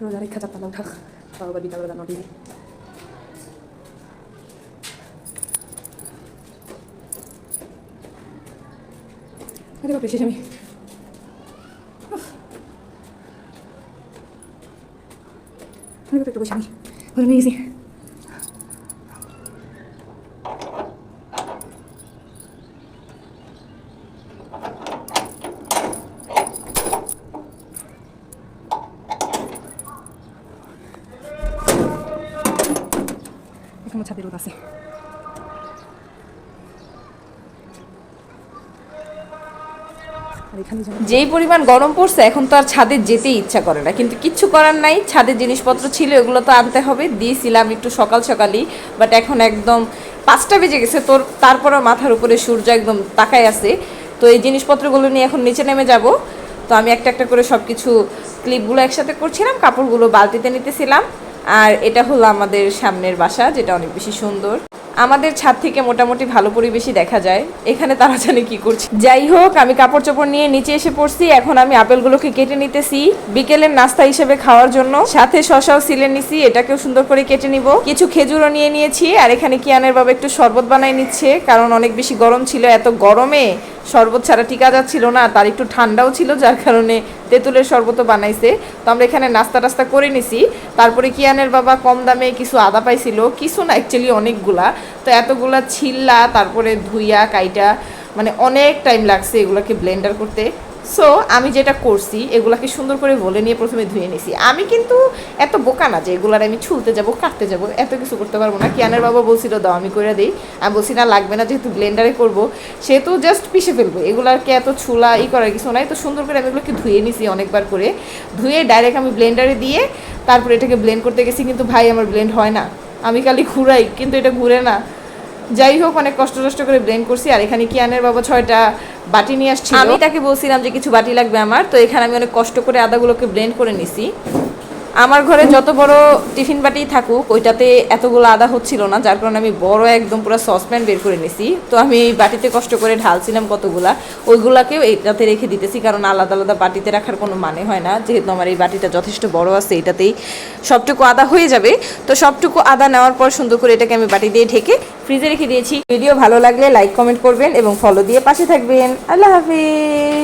রোজার ইচ্ছা চাপতাম উঠা তাও আবার বিকালবেলা নটি দেখো শেষ আমি একটু বসে আমি ঘরে নিয়ে গেছি এখনো ছাদে রোদ আছে যেই পরিমাণ গরম পড়ছে এখন তো আর ছাদে যেতেই ইচ্ছা করে না, কিন্তু কিচ্ছু করার নাই, ছাদের জিনিসপত্র ছিল এগুলো তো আনতে হবে। দিয়েছিলাম একটু সকাল সকালই, বাট এখন একদম 5টা বেজে গেছে, তোর তারপরও মাথার উপরে সূর্য একদম তাকায় আছে। তো এই জিনিসপত্রগুলো নিয়ে এখন নিচে নেমে যাব। তো আমি একটা একটা করে সব কিছু ক্লিপগুলো একসাথে করছিলাম, কাপড়গুলো বালতিতে নিতেছিলাম। আর এটা হলো আমাদের সামনের বাসা, যেটা অনেক বেশি সুন্দর। আমাদের ছাদ থেকে মোটামুটি ভালো পরিবেশই দেখা যায়। এখানে তারা জানে কি করছে। যাই হোক, আমি কাপড় চোপড় নিয়ে নিচে এসে পড়ছি। এখন আমি আপেলগুলোকে কেটে নিতেছি বিকেলের নাস্তা হিসেবে খাওয়ার জন্য। সাথে শসাও সিলে নিছি, এটাকেও সুন্দর করে কেটে নিব। কিছু খেজুরও নিয়ে নিয়েছি। আর এখানে কিয়ানের বাবা একটু শরবত বানাই নিচ্ছে, কারণ অনেক বেশি গরম ছিল। এত গরমে শরবত ছাড়া টিকা যাচ্ছিল না, তার একটু ঠান্ডাও ছিল, যার কারণে তেঁতুলের শরবতও বানাইছে। তো আমরা এখানে নাস্তা টাস্তা করে নিছি। তারপরে কিয়ানের বাবা কম দামে কিছু আদা পাইছিল, কিছু না অ্যাকচুয়ালি অনেকগুলা। তো এতগুলা ছিল্লা, তারপরে ধুইয়া কাইটা, মানে অনেক টাইম লাগছে এগুলোকে ব্লেন্ডার করতে। সো আমি যেটা করছি, এগুলাকে সুন্দর করে বলে নিয়ে প্রথমে ধুয়ে নিছি। আমি কিন্তু এত বোকা না যে এগুলার আমি ছুলতে যাব, কাটতে যাব, এত কিছু করতে পারবো না। কিয়ানের বাবা বলছিল দাও আমি করে দিই, আমি বলছি না লাগবে না, যেহেতু ব্লেন্ডারে করবো, সেহেতু জাস্ট পিষে ফেলবো, এগুলাকে এত ছুলা করার কিছু নাই। তো সুন্দর করে আমি এগুলোকে ধুয়ে নিছি অনেকবার করে, ধুয়ে ডাইরেক্ট আমি ব্লেন্ডারে দিয়ে তারপরে এটাকে ব্লেন্ড করতে গেছি। কিন্তু ভাই আমার ব্লেন্ড হয় না, আমি খালি ঘুরাই কিন্তু এটা ঘুরে না। যাই হোক, অনেক কষ্ট করে ব্লেন্ড করছি। আর এখানে কিয়ানের বাবা 6টা বাটি নিয়ে আসছিল, আমি তাকে বলছিলাম যে কিছু বাটি লাগবে আমার। তো এখানে আমি অনেক কষ্ট করে আদাগুলোকে ব্লেন্ড করে নিছি। আমার ঘরে যত বড় টিফিন বাটি থাকুক, ওইটাতে এতগুলো আদা হচ্ছিল না, যার কারণে আমি বড় একদম পুরো সসপ্যান বের করে নিছি। তো আমি এই বাটিতে কষ্ট করে ঢালছিলাম কতগুলা, ওইগুলাকেও এইটাতে রেখে দিতেছি, কারণ আলাদা আলাদা বাটিতে রাখার কোনো মানে হয় না। যেহেতু আমার এই বাটিটা যথেষ্ট বড় আছে, এটাতেই সবটুকু আদা হয়ে যাবে। তো সবটুকু আদা নেওয়ার পর সুন্দর করে এটাকে আমি বাটি দিয়ে ঢেকে ফ্রিজে রেখে দিয়েছি। ভিডিও ভালো লাগলে লাইক কমেন্ট করবেন এবং ফলো দিয়ে পাশে থাকবেন। আল্লাহ হাফিজ।